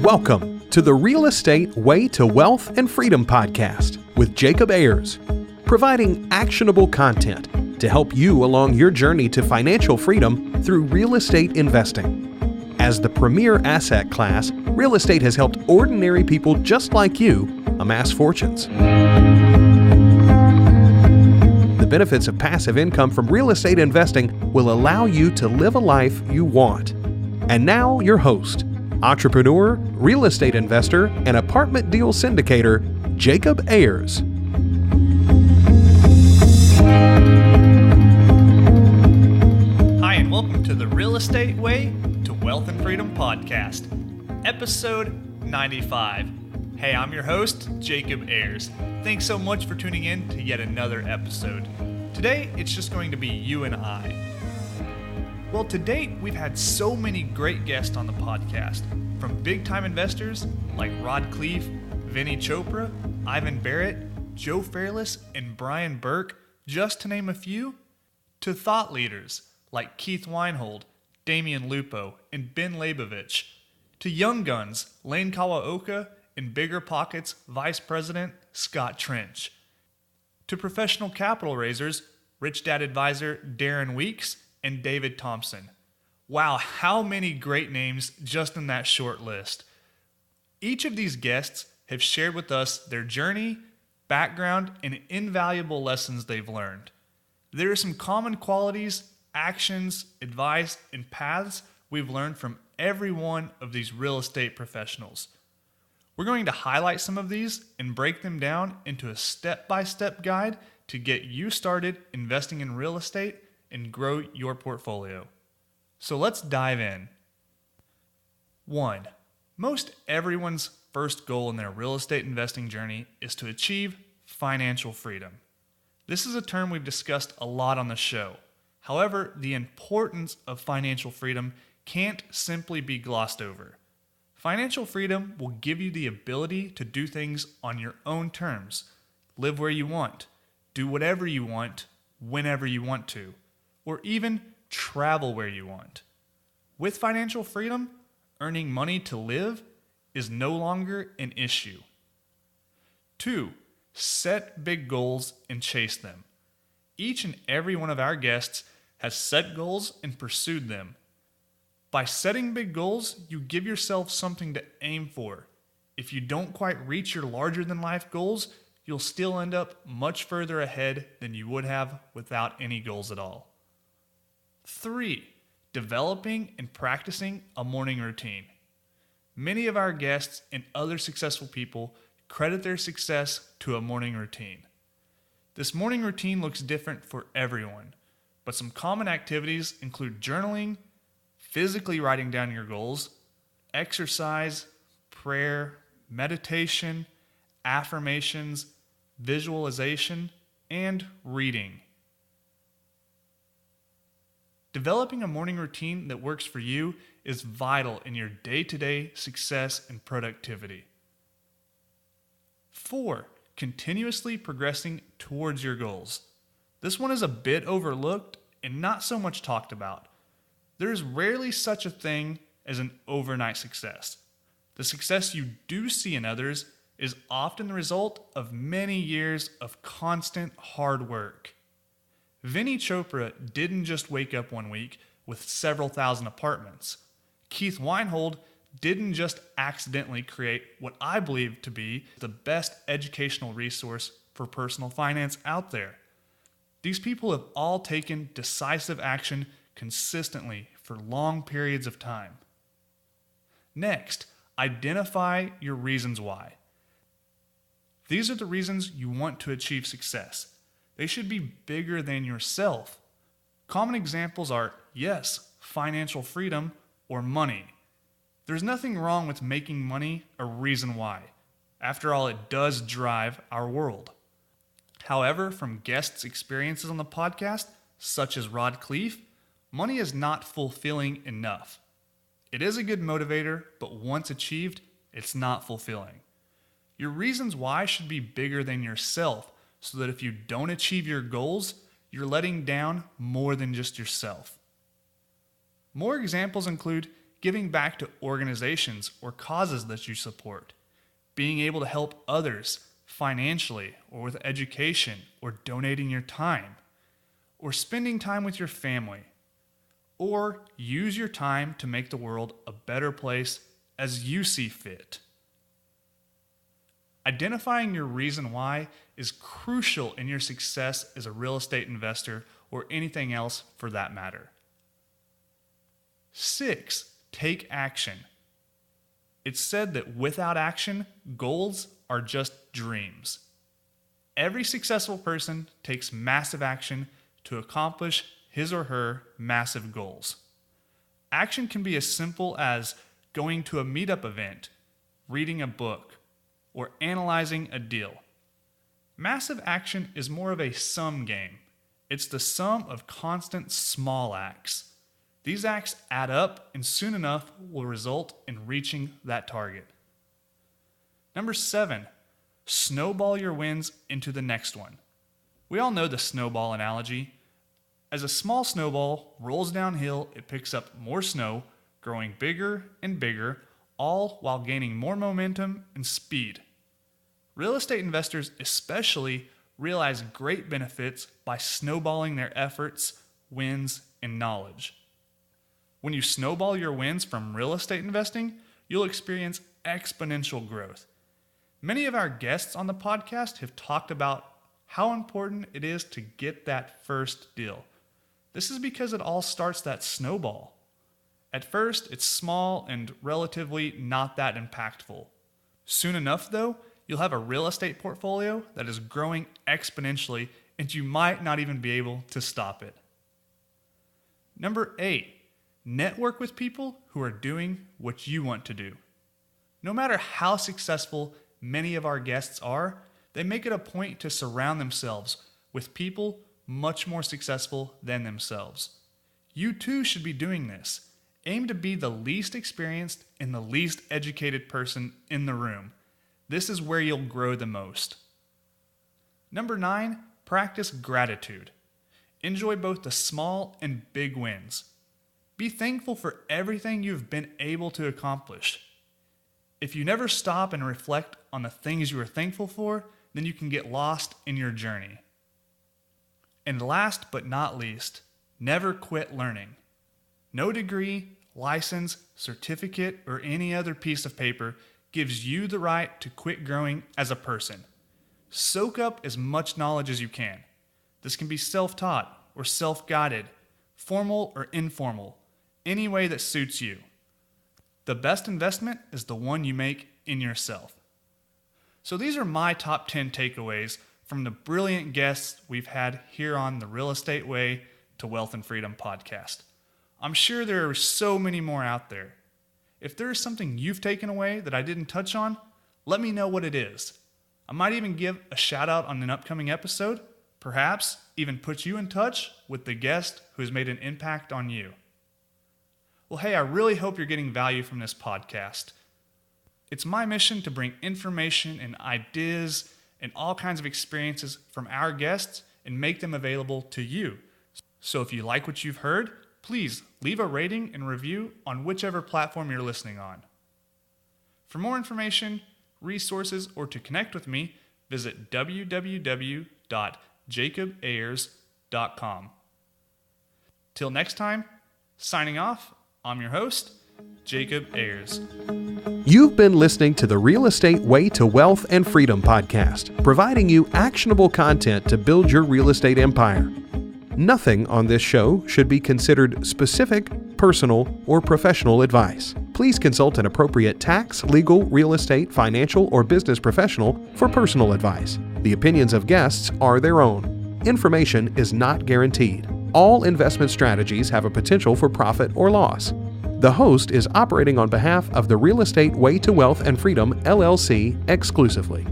Welcome to the Real Estate Way to Wealth and Freedom podcast with Jacob Ayers, providing actionable content to help you along your journey to financial freedom through real estate investing. As the premier asset class, real estate has helped ordinary people just like you amass fortunes. The benefits of passive income from real estate investing will allow you to live a life you want. And now your host, entrepreneur, real estate investor, and apartment deal syndicator, Jacob Ayers. Hi, and welcome to the Real Estate Way to Wealth and Freedom podcast, episode 95. Hey, I'm your host, Jacob Ayers. Thanks so much for tuning in to yet another episode. Today, it's just going to be you and I. Well, to date, we've had so many great guests on the podcast, from big-time investors like Rod Khleif, Vinney Chopra, Ivan Barratt, Joe Fairless, and Brian Burke, just to name a few, to thought leaders like Keith Weinhold, Damion Lupo, and Ben Leybovich, to young guns Lane Kawaoka and BiggerPockets Vice President Scott Trench, to professional capital raisers Rich Dad advisor Darren Weeks and David Thompson. Wow, how many great names just in that short list. Each of these guests have shared with us their journey, background, and invaluable lessons they've learned. There are some common qualities, actions, advice, and paths we've learned from every one of these real estate professionals. We're going to highlight some of these and break them down into a step-by-step guide to get you started investing in real estate and grow your portfolio. So let's dive in. 1. Most everyone's first goal in their real estate investing journey is to achieve financial freedom. This is a term we've discussed a lot on the show. However, the importance of financial freedom can't simply be glossed over. Financial freedom will give you the ability to do things on your own terms, live where you want, do whatever you want, whenever you want to, or even travel where you want. With financial freedom, earning money to live is no longer an issue. 2. Set big goals and chase them. Each and every one of our guests has set goals and pursued them. By setting big goals, you give yourself something to aim for. If you don't quite reach your larger-than-life goals, you'll still end up much further ahead than you would have without any goals at all. 3. Developing and practicing a morning routine. Many of our guests and other successful people credit their success to a morning routine. This morning routine looks different for everyone, but some common activities include journaling, physically writing down your goals, exercise, prayer, meditation, affirmations, visualization, and reading. Developing a morning routine that works for you is vital in your day-to-day success and productivity. 4. Continuously progressing towards your goals. This one is a bit overlooked and not so much talked about. There is rarely such a thing as an overnight success. The success you do see in others is often the result of many years of constant hard work. Vinney Chopra didn't just wake up one week with several thousand apartments. Keith Weinhold didn't just accidentally create what I believe to be the best educational resource for personal finance out there. These people have all taken decisive action consistently for long periods of time. Next, identify your reasons why. These are the reasons you want to achieve success. They should be bigger than yourself. Common examples are, yes, financial freedom or money. There's nothing wrong with making money a reason why. After all, it does drive our world. However, from guests' experiences on the podcast, such as Rod Khleif, money is not fulfilling enough. It is a good motivator, but once achieved, it's not fulfilling. Your reasons why should be bigger than yourself, so that if you don't achieve your goals, you're letting down more than just yourself. More examples include giving back to organizations or causes that you support, being able to help others financially or with education or donating your time, or spending time with your family, or use your time to make the world a better place as you see fit. Identifying your reason why is crucial in your success as a real estate investor or anything else for that matter. 6, take action. It's said that without action, goals are just dreams. Every successful person takes massive action to accomplish his or her massive goals. Action can be as simple as going to a meetup event, reading a book, or analyzing a deal. Massive action is more of a sum game. It's the sum of constant small acts. These acts add up and soon enough will result in reaching that target. Number 7, snowball your wins into the next one. We all know the snowball analogy. As a small snowball rolls downhill, it picks up more snow, growing bigger and bigger, all while gaining more momentum and speed. Real estate investors especially realize great benefits by snowballing their efforts, wins, and knowledge. When you snowball your wins from real estate investing, you'll experience exponential growth. Many of our guests on the podcast have talked about how important it is to get that first deal. This is because it all starts that snowball. At first, it's small and relatively not that impactful. Soon enough, though, you'll have a real estate portfolio that is growing exponentially, and you might not even be able to stop it. Number 8, network with people who are doing what you want to do. No matter how successful many of our guests are, they make it a point to surround themselves with people much more successful than themselves. You too should be doing this. Aim to be the least experienced and the least educated person in the room. This is where you'll grow the most. Number 9, practice gratitude. Enjoy both the small and big wins. Be thankful for everything you've been able to accomplish. If you never stop and reflect on the things you are thankful for, then you can get lost in your journey. And last but not least, never quit learning. No degree, license, certificate, or any other piece of paper gives you the right to quit growing as a person. Soak up as much knowledge as you can. This can be self-taught or self-guided, formal or informal, any way that suits you. The best investment is the one you make in yourself. So these are my top 10 takeaways from the brilliant guests we've had here on the Real Estate Way to Wealth and Freedom podcast. I'm sure there are so many more out there. If there is something you've taken away that I didn't touch on, let me know what it is. I might even give a shout out on an upcoming episode, perhaps even put you in touch with the guest who has made an impact on you. Well, hey, I really hope you're getting value from this podcast. It's my mission to bring information and ideas and all kinds of experiences from our guests and make them available to you. So if you like what you've heard, please leave a rating and review on whichever platform you're listening on. For more information, resources, or to connect with me, visit www.jacobayers.com. Till next time, signing off, I'm your host, Jacob Ayers. You've been listening to the Real Estate Way to Wealth and Freedom podcast, providing you actionable content to build your real estate empire. Nothing on this show should be considered specific, personal, or professional advice. Please consult an appropriate tax, legal, real estate, financial, or business professional for personal advice. The opinions of guests are their own. Information is not guaranteed. All investment strategies have a potential for profit or loss. The host is operating on behalf of the Real Estate Way to Wealth and Freedom, LLC, exclusively.